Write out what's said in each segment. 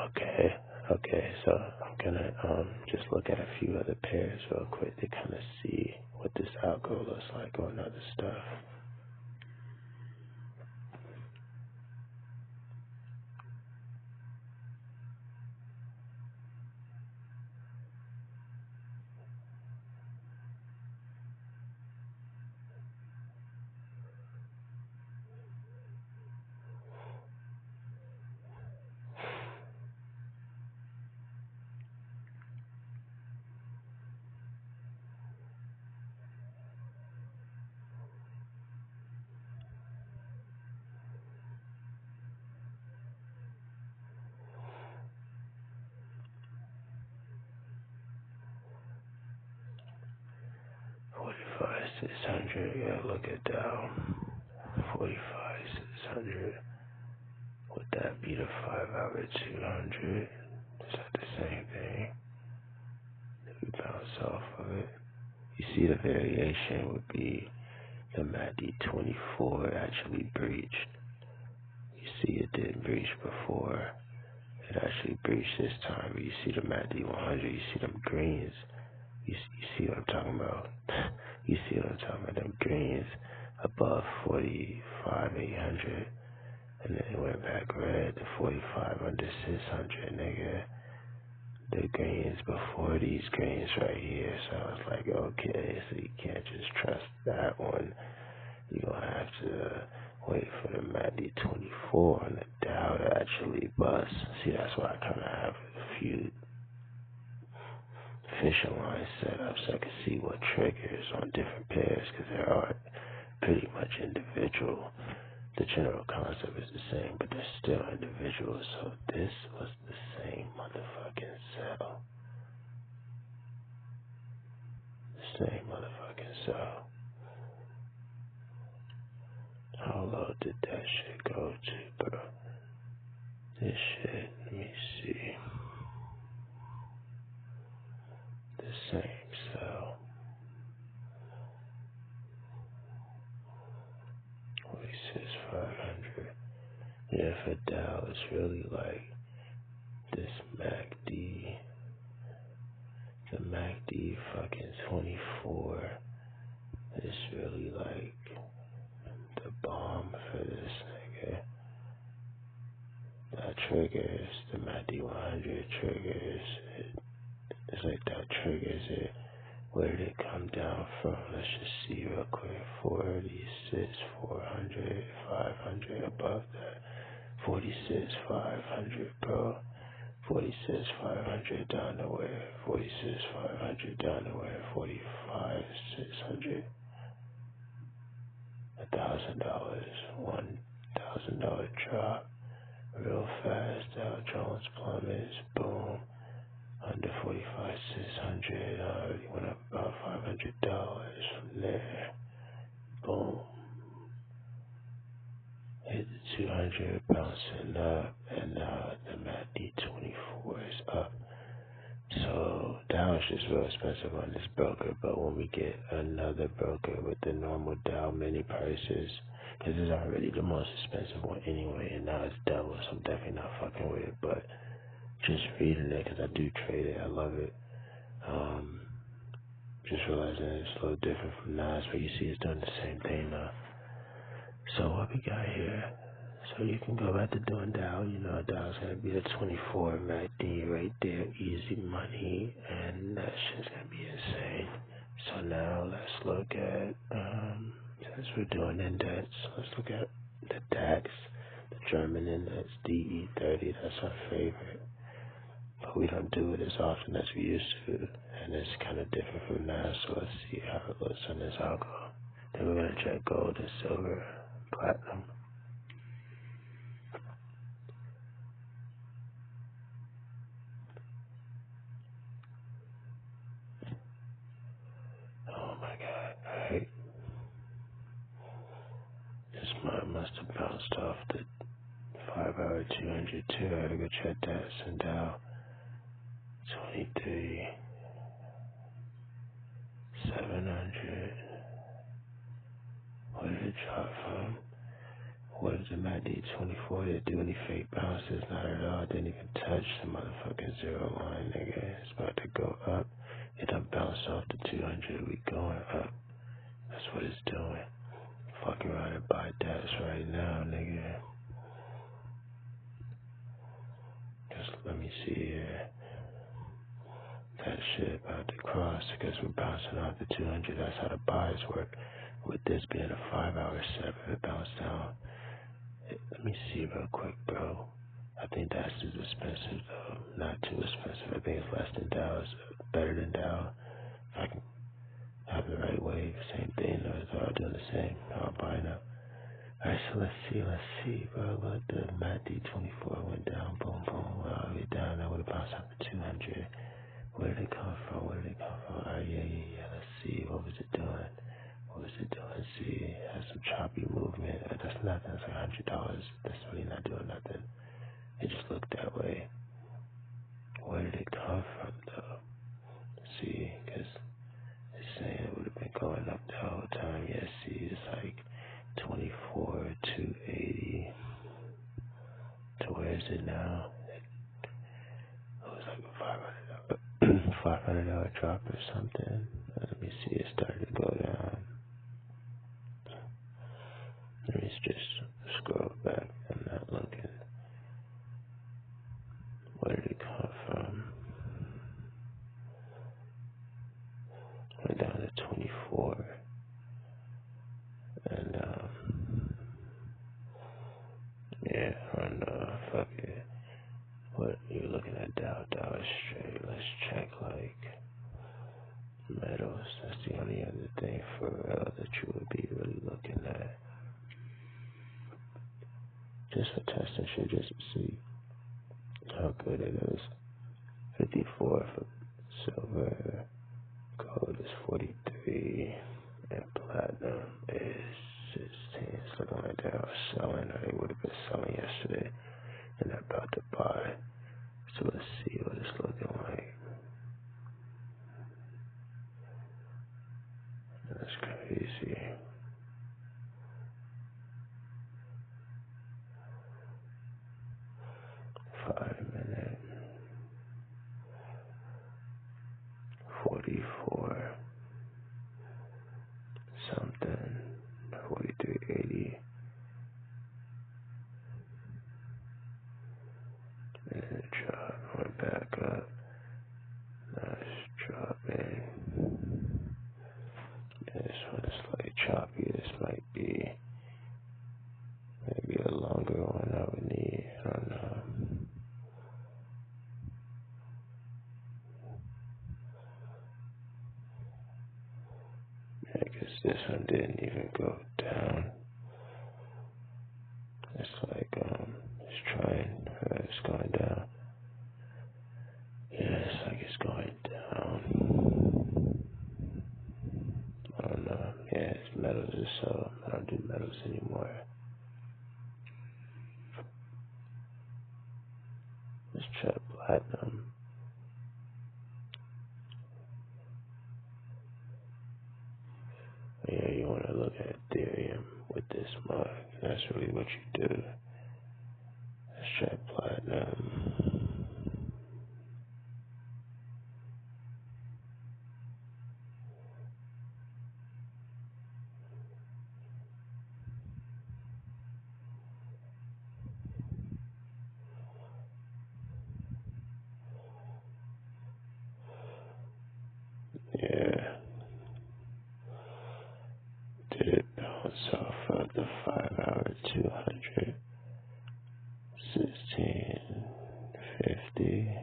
Okay, okay, so I'm gonna just look at a few other pairs real quick to kind of see what this algo looks like on other stuff. $45,600, yeah, look at Dow. 45,600. Would that be the 5-hour 200? Is that the same thing? If we bounce off of it, you see the variation would be the MACD 24 actually breached. You see it didn't breach before. It actually breached this time. But you see the MACD 100. You see them greens. You see what I'm talking about? You see what I'm talking about? Them greens above 45,800. And then it went back red to 45 under 600, nigga. The greens before these greens right here. So I was like, okay, so you can't just trust that one. You're going to have to wait for the MACD 24 on the Dow to actually bust. See, that's why I kind of have a few fishing lines set up so I can see what triggers on different pairs, because they are pretty much individual. The general concept is the same, but they're still individual. So this was the same motherfucking cell. The same motherfucking cell. How low did that shit go to, bro? This shit, let me see. The same cell. 46,500. Yeah, for Dow, it's really like this MACD. The MACD fucking 24 is really like the bomb for this nigga. That triggers the MACD 100 triggers. It's like that triggers it. Where did it come down from? Let's just see real quick. 46, 400, 500 above that. 46, 500, bro. 46, 500 down to where? 46, 500 down to where? 45, 600. $1,000. $1,000 drop. Real fast. Dow Jones plummets. Boom. Under 45, 600. Already went up about $500 from there. Boom. Hit the 200, bouncing up, and now the MACD 24 is up. So Dow is just real expensive on this broker, but when we get another broker with the normal Dow mini prices, because it's already the most expensive one anyway, and now it's double, so I'm definitely not fucking with it, but just reading it, because I do trade it, I love it. Just realizing it's a little different from NAS, but you see it's doing the same thing now. So what we got here, so you can go back to doing Dow, you know Dow's going to be the 24 MACD right there, easy money, and that shit's going to be insane. So now let's look at, since we're doing index, let's look at the DAX, the German index, DE30, that's our favorite. But we don't do it as often as we used to, and it's kind of different from now, so let's see how it looks on this algo. Then we're going to check gold and silver, platinum. Oh my god, alright. This must have bounced off the 5-hour 200 too. I gotta go check that. Sundow 23, 700. Where did it drop from? What did the Matt D24 did do any fake bounces? Not at all. Didn't even touch the motherfucking 0 line, nigga. It's about to go up. It done bounced off the 200. We going up. That's what it's doing. Fuck around and buy debts right now, nigga. Just let me see here. That shit about to cross because we're bouncing off the 200. That's how the buys work. With this being a 5-hour set, if it bounced down. Let me see real quick, bro. I think that's is expensive though. Not too expensive. I think it's less than Dow. It's better than Dow. If I can have the right wave, same thing. They're all doing the same. I'll buy now. Alright, so let's see, bro. Look, the Matt D24 went down, boom, boom, all the way down. That would have bounced up to 200. Where did it come from? Alright, yeah. Let's see. What was it doing? See, it has some choppy movement. That's nothing. It's like $100. That's really not doing nothing. It just looked that way. Where did it come from, though? See, because it's saying it would have been going up the whole time. Yeah, see, it's like 24,280. So where is it now? It was like a $500 drop or something. Let me see. It started to go down. Let me just scroll back. I'm not looking. Where did it come from? Went down to 24. And, yeah, I don't know. Fuck it. What you're looking at Dow is straight. Let's check, like, metals. That's the only other thing for real that you would be really looking at. Just for testing shit, just to see how good it is. 54 for silver, gold is 43, and platinum is 16. It's looking like they are selling, or they would have been selling yesterday, and they're about to buy. So let's see what it's looking like. That's crazy. Minute 44 something, 43.80, and it dropped, went back up. Now it's dropping. This one is like choppy. This might be maybe a longer one I would need. I don't know. I guess this one didn't even go down. It's like it's going down. Yeah, it's like it's going down. I don't know. Yeah, it's metals or so. I don't do metals anymore. Let's try platinum. Yeah, you want to look at Ethereum with this mark. That's really what you do. Let's try platinum. Yeah. Did it bounce off of the 5-hour 200? 1650.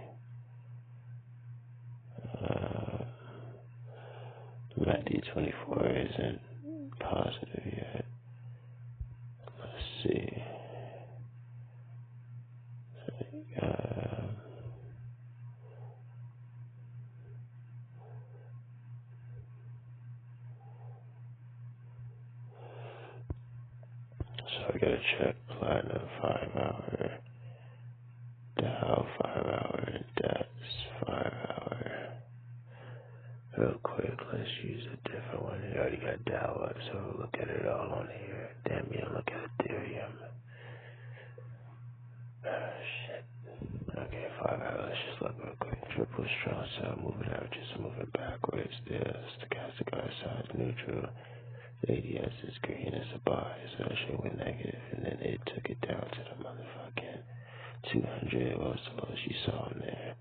My D24 isn't positive yet. Let's see. So I gotta check platinum 5-hour, Dow 5-hour, DAX 5-hour, real quick. quick. Let's use a different one. You already got Dow up, so look at it all on here. Damn, you don't look at Ethereum. Shit. Okay, 5 hours. Let's just look real quick. Triple strong sell, moving averages, moving backwards. There, stochastic RSI is neutral. The ADS is green, it's a buy, so that shit went negative, and then it took it down to the motherfucking 200. What was the lowest you saw in there?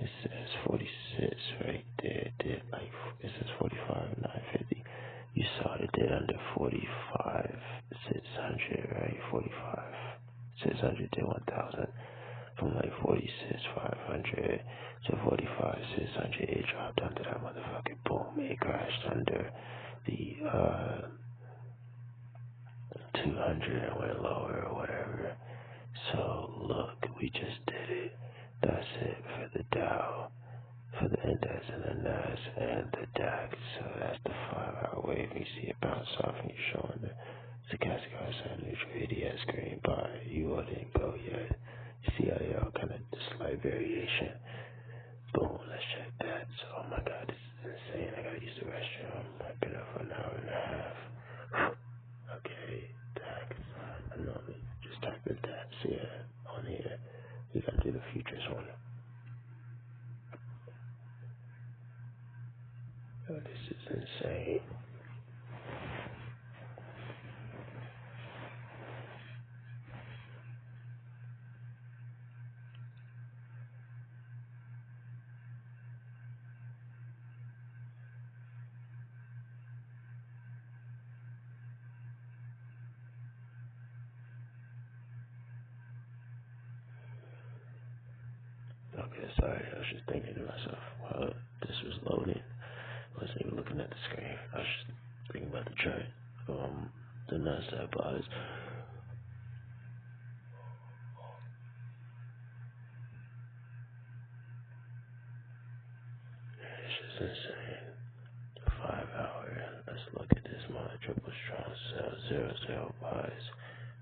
It says 46 right there. It did like, it says 45, 950. You saw it did under 45, 600, right? 45, 600 to 1,000. From like 46, 500 to 45, 600. It dropped under that motherfucking boom. It crashed under the 200 and went lower or whatever. So look, we just did it. That's it for the Dow, for the index and the NAS and the DAX. So that's the 5-hour wave. You see it bounce off and you're showing the stochastic RSI neutral ADS green bar. You all didn't go yet. You see how y'all kind of slight variation. Boom, let's check that. So, oh my god, this is insane. I gotta use the restroom. I've been up for an hour and a half. Okay, DAX. I normally just type in DAX here on here. You gotta do the futures one. Oh, this is insane. Okay, sorry, I was just thinking to myself while this was loading. I wasn't even looking at the screen. I was just thinking about the chart. The NASDAQ bars. It's just insane. 5-hour. Let's look at this mother triple strong sell. 0 buys.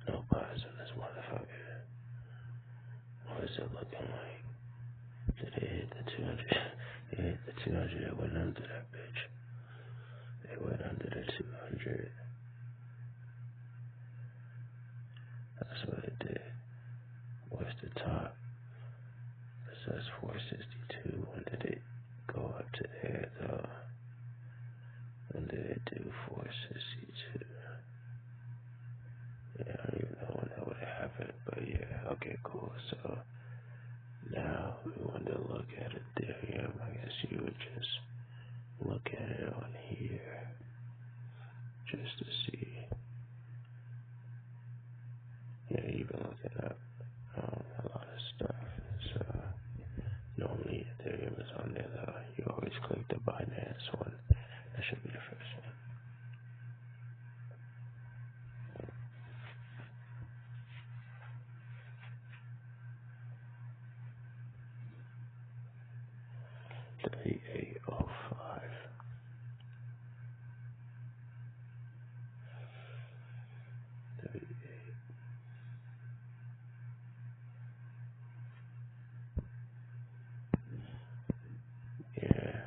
No buys on this motherfucker. What is it looking like? Did it hit the 200? It hit the 200. It went under that bitch. It went under the 200. That's what it did. What's the top? It says 462. When did it go up to there though? When did it do 462? Yeah, I don't even know when that would have happened, but yeah, okay, cool. So now we want to look at Ethereum. I guess you would just look at it on here just to see. Yeah, you've been looking up a lot of stuff. So normally Ethereum is on there though. You always click the Binance one. That should be the first one. $38.05. Yeah,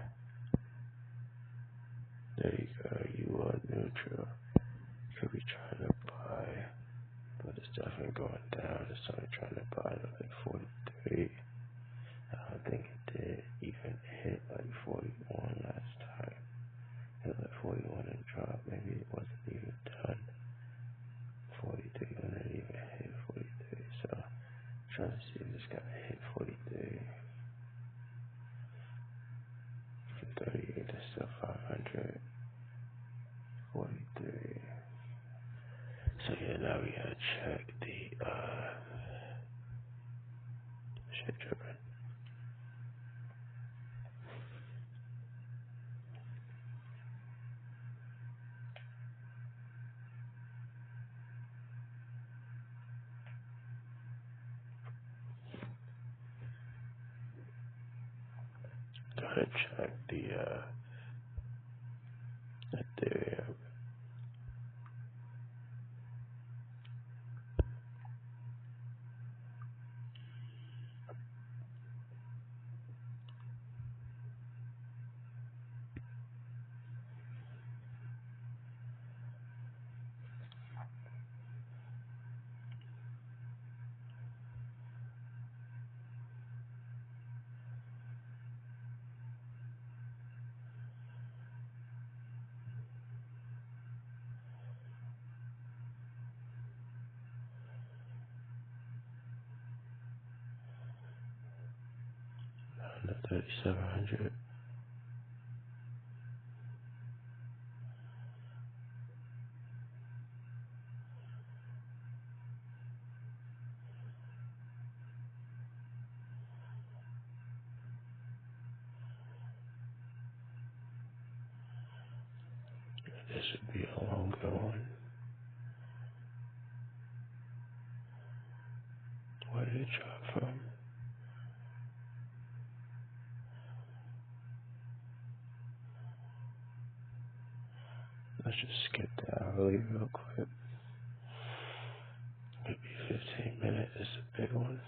there you go. You are neutral. You could be trying to buy, but it's definitely going down. It's only trying to buy at like 43. I don't think it did even hit like 41 last time. It hit like 41 and dropped. Maybe it wasn't even done. 43 when it even hit 43. So I'm trying to see if it's gonna hit 43. From 38 that's still 500. 43. So yeah, now we gotta check the shit tripping. Gotta check the Ethereum. Under 3,700. This would be a longer one. Where did it drop from? Let's just skip the hourly real quick. Maybe 15 minutes is a big one.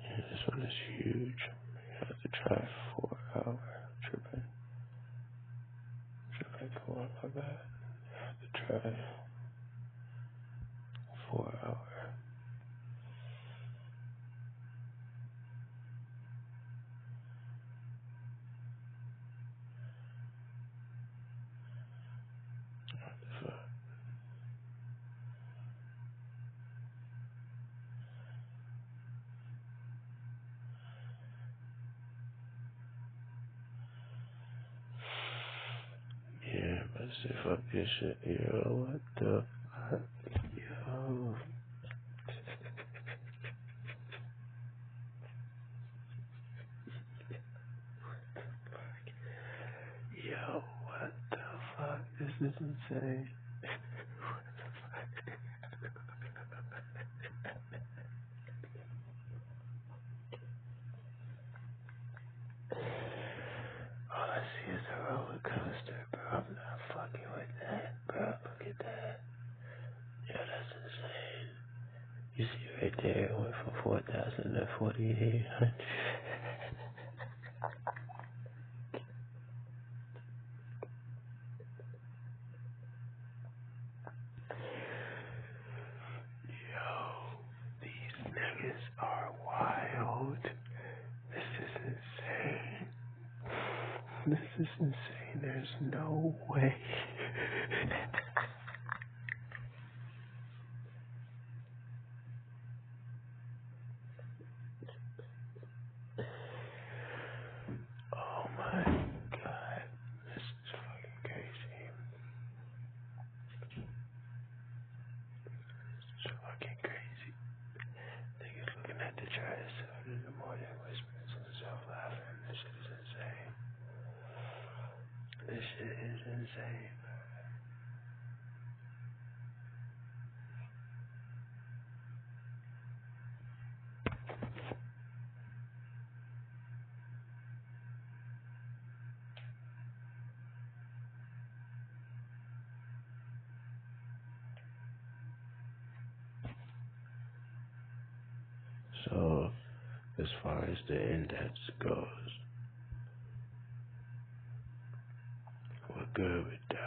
Yeah, this one is huge. I have to try 4 hour. Tripping. Come on, my bad. I have to try 4 hour. Yeah, but see fuck this shit. Yo, what the fuck? Yo. Yo, what the fuck? This is insane. All I see is a roller coaster, bro. I'm not fucking with that, bro. Look at that. Yo, that's insane. You see right there, it went from 4,000 to 4,800. Yo, these niggas are wild. This is insane. This is insane. There's no way. Oh my god. This is fucking crazy. This is fucking crazy. Niggas looking at the chart at 7 in the morning, whispering to themselves, laughing. This shit is insane. This shit is insane. So, as far as the index goes, we're good with Dow.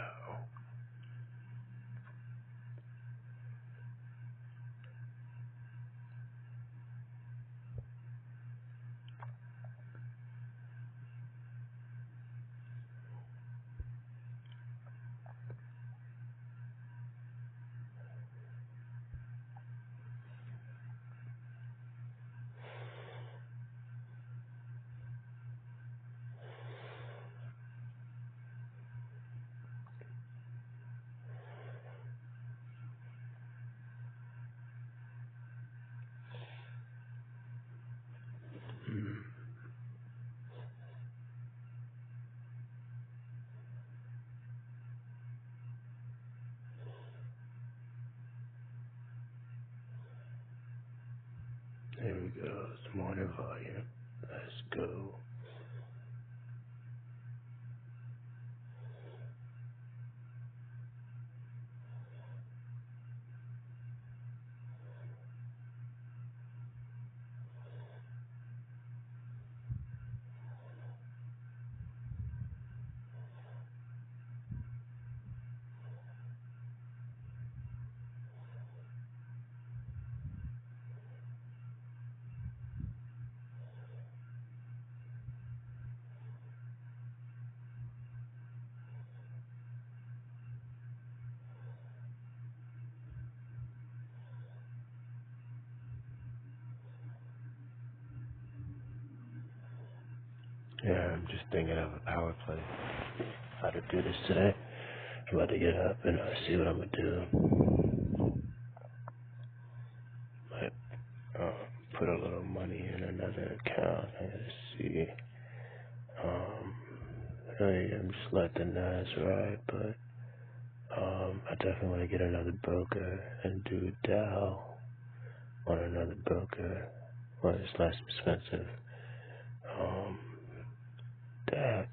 There we go. It's morning volume. Let's go. Yeah, I'm just thinking of a power play. How to do this today. I'm about to get up and see what I'm gonna do. Might put a little money in another account and see. Really, I'm just letting Nas ride, but I definitely want to get another broker and do Dow on another broker. Well, it's less expensive. Dax.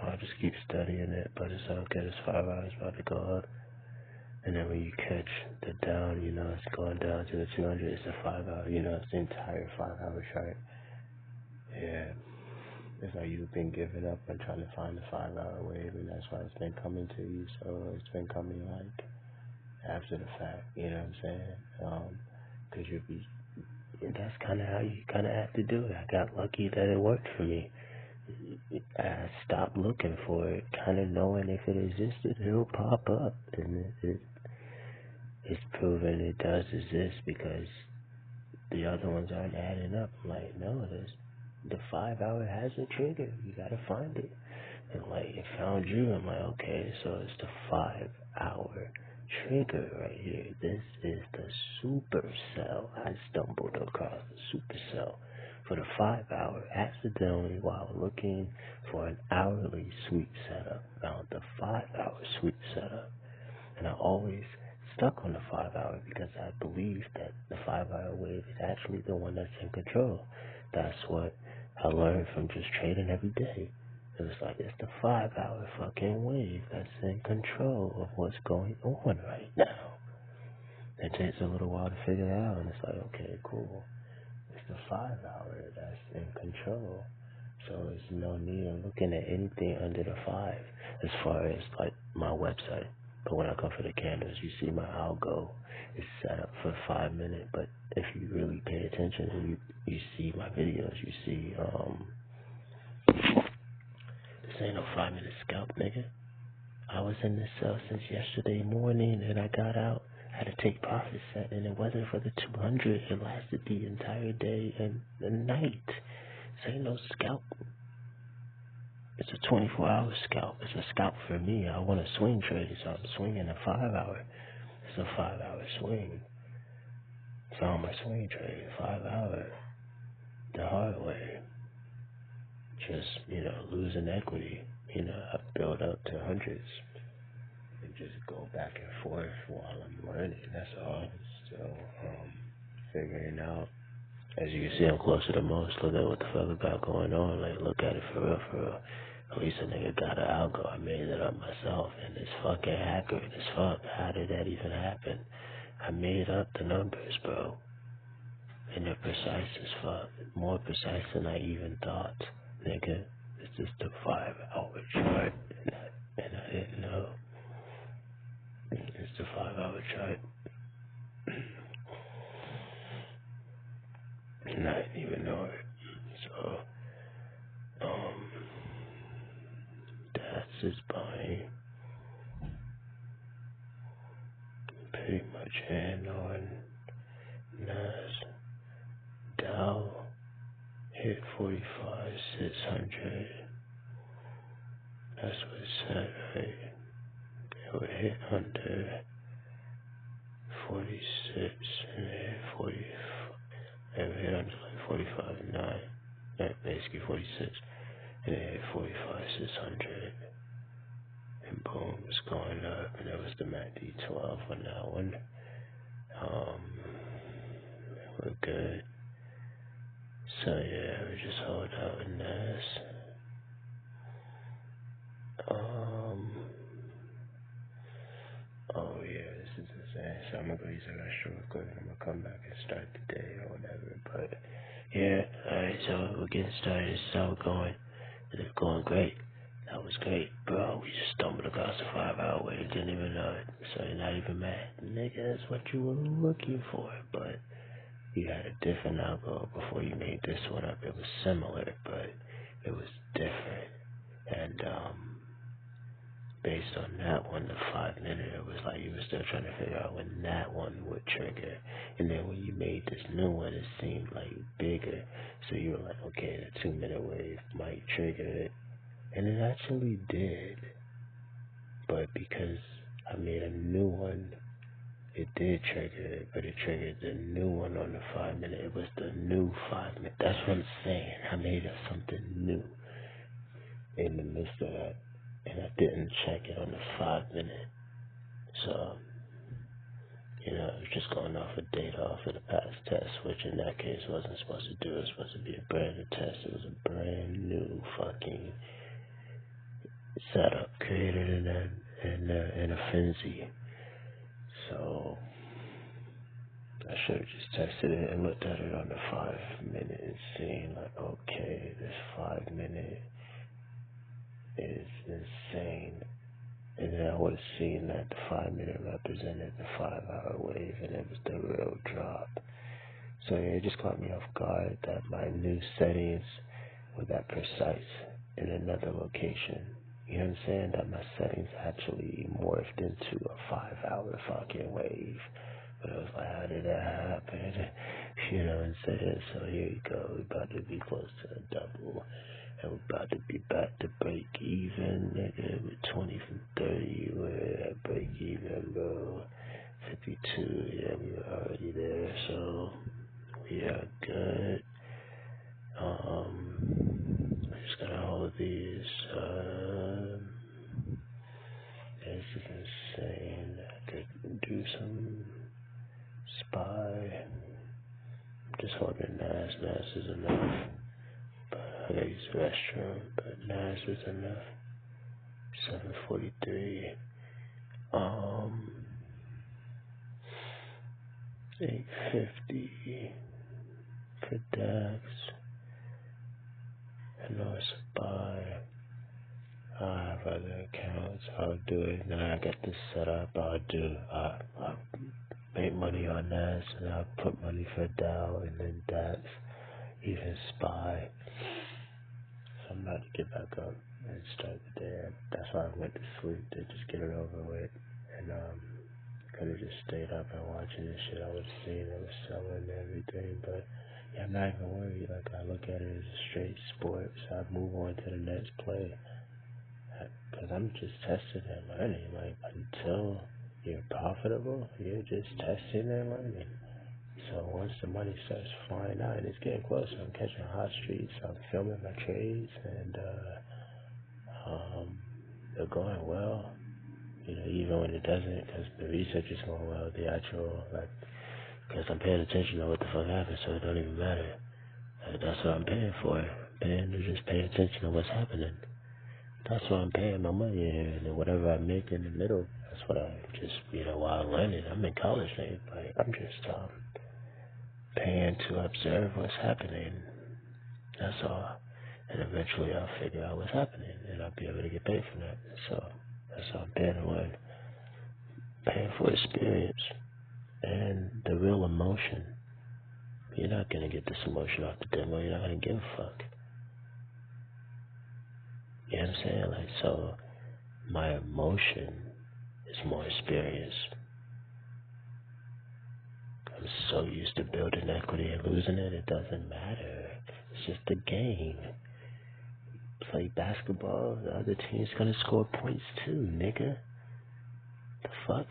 I'll just keep studying it, but it's okay. It's 5 hours about to go up. And then when you catch the down, it's going down to the 200. It's a 5 hour, it's the entire 5 hour chart. Yeah. It's like you've been giving up and trying to find the 5 hour wave, and that's why it's been coming to you. So it's been coming like after the fact, you know what I'm saying? Cause that's kind of how you kind of have to do it. I got lucky that it worked for me. I stopped looking for it, kind of knowing if it existed, it'll pop up, and it's proven it does exist because the other ones aren't adding up. I'm like, no, the 5 hour has a trigger. You gotta find it. And like, it found you. I'm like, okay, so it's the 5 hour trigger right here. This is the supercell. I stumbled across the supercell for the 5 hour accidentally while looking for an hourly sweep setup. Found the 5 hour sweep setup. And I always stuck on the 5 hour because I believe that the 5 hour wave is actually the one that's in control. That's what I learned from just trading every day. It was like, it's the 5 hour fucking wave that's in control of what's going on right now. It takes a little while to figure it out, and it's like, okay, cool. It's the 5 hour that's in control. So there's no need of looking at anything under the 5 as far as like my website. But when I come for the candles, you see my algo is set up for 5 minutes. But if you really pay attention and you see my videos, you see this ain't no 5 minute scalp, nigga. I was in this cell since yesterday morning and I got out. I had to take profit set, and it wasn't for the 200. It lasted the entire day and the night. This ain't no scalp. It's a 24-hour scalp. It's a scalp for me. I want to swing trade, so I'm swinging a 5 hour. It's a 5 hour swing. So I'm a swing trade, 5 hour, the hard way. Just, losing equity. I build up to hundreds and just go back and forth while I'm learning. That's all. Still figuring out. As you can see, I'm closer to most. Look at what the fuck I got going on. Like, look at it for real. At least a nigga got an algo. I made it up myself, and it's fucking accurate as fuck. How did that even happen? I made up the numbers, bro. And they're precise as fuck. More precise than I even thought. Nigga, it's just a 5 hour chart. And I didn't know. It's the 5 hour chart. And I didn't even know it. So, that's just buying. Pretty much in on Nas. Dow hit 45,600. That's what it said, right? It would hit under 46 and it hit 45. It would hit under like 45.9. Basically 46. And it hit 45,600. And boom, it's going up. And it was the MACD 12 on that one. We're good. So yeah, we just hold out in this. Oh yeah, this is insane. So I'm gonna go use the restroom real quick and I'm gonna come back and start the day or whatever. But yeah, alright, so we're getting started. This is how we're going. It's going great. That was great, bro. We just stumbled across a 5 hour wave. Didn't even know it. So you're not even mad. Nigga, that's what you were looking for. But you had a different algo before you made this one up. It was similar, but it was different. And basically based on that one, the 5-minute, it was like you were still trying to figure out when that one would trigger. And then when you made this new one, it seemed like bigger. So you were like, okay, the 2-minute wave might trigger it. And it actually did. But because I made a new one, it did trigger it, but it triggered the new one on the 5-minute. It was the new 5-minute. That's what I'm saying. I made up something new in the midst of that, and I didn't check it on the 5-minute. So, you know, it was just going off of data off of the past test, which in that case wasn't supposed to do. It was supposed to be a brand new test. It was a brand new fucking setup created in a frenzy. So I should have just tested it and looked at it on the 5-minute and seen like, okay, this 5-minute is insane. And then I would have seen that the 5-minute represented the 5-hour wave, and it was the real drop. So yeah, it just caught me off guard that my new settings were that precise in another location. You know what I'm saying? That my settings actually morphed into a 5-hour fucking wave. But I was like, how did that happen? You know what I'm saying? So here you go. We're about to be close to a double. And we're about to be back to break even, nigga, with 20 from 30. We're at break even, bro. 52, yeah, we were already there. So we are good. I just gotta hold these. This is insane. I could do some spy. I'm just holding NAS. NAS is enough. But I gotta use the restroom. But NAS is enough. 743. 850 for DAX. I know it's a buy. I have other accounts. I'll do it. Now I got this set up. I'll make money on NAS, and I'll put money for Dow and then DAX, even SPY. So I'm about to get back up and start the day. That's why I went to sleep, to just get it over with. And could have just stayed up and watching this shit. I would have seen it was selling and everything, but yeah, I'm not even worried. Like, I look at it as a straight sport, so I move on to the next play. Because I'm just testing and learning. Like, until you're profitable, you're just testing and learning. So once the money starts flying out, and it's getting closer, I'm catching hot streaks, I'm filming my trades, and they're going well. You know, even when it doesn't, because the research is going well, the actual, like, because I'm paying attention to what the fuck happens, so it don't even matter. Like, that's what I'm paying for. I'm paying to just pay attention to what's happening. That's why I'm paying my money, and then whatever I make in the middle, that's what I just, you know, while learning. I'm in college now, like, I'm just paying to observe what's happening. That's all. And eventually I'll figure out what's happening, and I'll be able to get paid for that. So that's how I'm paying to learn. Paying for experience and the real emotion. You're not gonna get this emotion off the demo. You're not gonna give a fuck. You know what I'm saying? Like, so my emotion is more experience. I'm so used to building equity and losing it, it doesn't matter. It's just a game. Play basketball, the other team's gonna score points too, nigga. The fuck?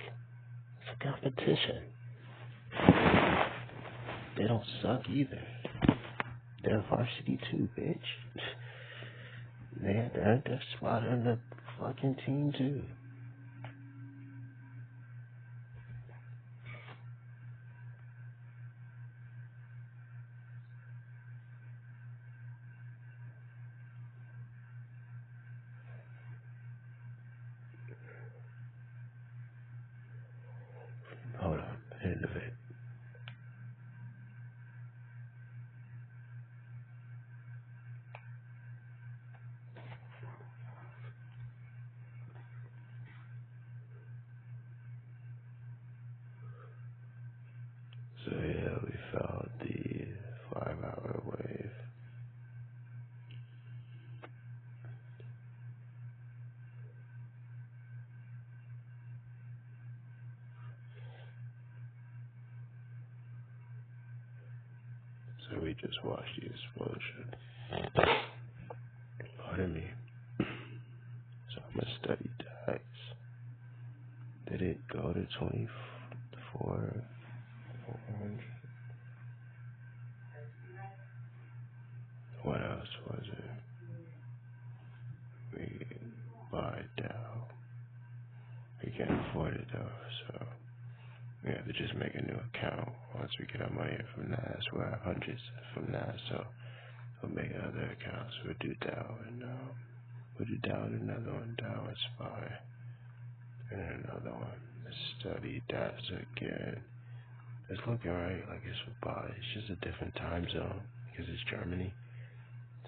It's a competition. They don't suck either. They're varsity too, bitch. They had to earn their spot on the fucking team too. Hold on, end of it. So yeah, we found the 5-hour wave. So we just watched the explosion. Pardon me. So I'm gonna study dice. Did it go to 24? 400? What else was it? We buy Dow. We can't afford it though, so we have to just make a new account. Once we get our money from NAS, we'll have hundreds from NAS, so we'll make other accounts. We'll do Dow and we'll do Dow and another one, Dow and SPY, and then another one. Let's study that again. It's looking right, like it's for buy. It's just a different time zone because it's Germany.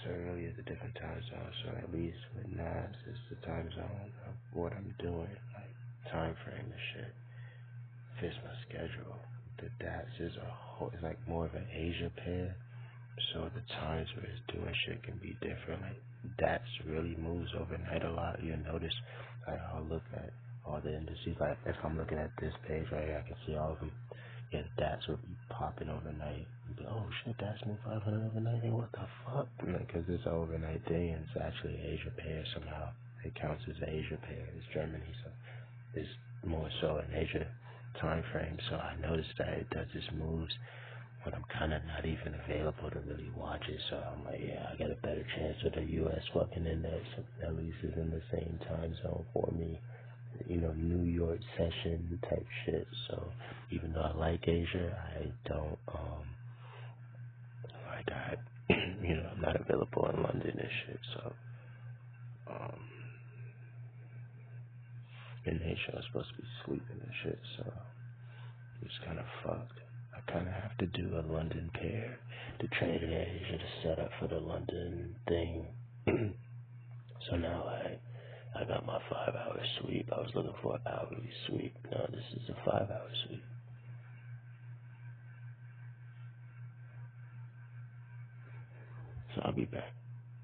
So it really is a different time zone. So at least with NAS, it's the time zone of what I'm doing, like time frame and shit. Fits my schedule. The DATS is it's like more of an Asia pair. So the times where it's doing shit can be different. Like DATS really moves overnight a lot. You'll notice, like I'll look at all the indices. Like if I'm looking at this page right here, I can see all of them. Yeah, the DATS will be popping overnight. You'll be, oh shit, DATS moved 500 overnight. Hey, what the fuck? Because it's an overnight thing and it's actually an Asia pair somehow. It counts as an Asia pair. It's Germany, so it's more so an Asia time frame. So I noticed that it does this moves when I'm kind of not even available to really watch it. So I'm like, yeah, I got a better chance with the U.S. fucking index. At least is in the same time zone for me. You know, New York session type shit. So even though I like Asia, I don't, like I, I'm not available in London and shit. So, in Asia, I'm supposed to be sleeping and shit. So it's kind of fucked. I kind of have to do a London pair to trade in Asia to set up for the London thing. So now I got my 5-hour sweep. I was looking for an hourly sweep. No, this is a 5-hour sweep. So I'll be back.